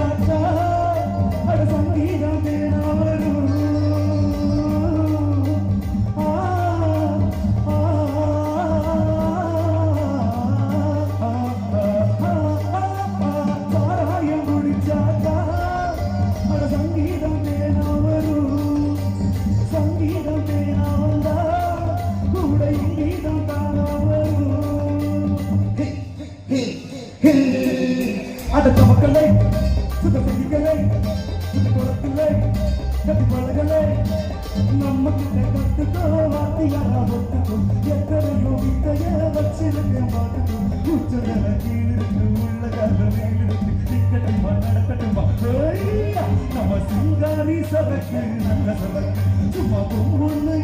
முடிச்சாச்சா அட சங்கீதம் தேனா வரும் சாராயம் முடிச்சாச்சா அட சங்கீதம் தேனா வரும் சங்கீதம் தேனா வந்தா கூட இங்கீதம் தானா வரும் அடுத்த மக்களை சுத்த செய்திகளை சுத்த குளத்தில்லை கட்டி பழகலை நம்ம கிட்ட கத்துக்கோ வாத்தியாரா ஒத்துக்கோ எத்தனையோ வித்தைய வச்சிருக்கேன் பார்த்துக்கும் உச்சதல கீழிருக்கு உள்ள கால மேலிருக்கு நிக்கட்டுமா நடக்கட்டுமா நம்ம சிங்காரி சபைக்கு நல்ல சபைக்கு சும்மா பொண்ணு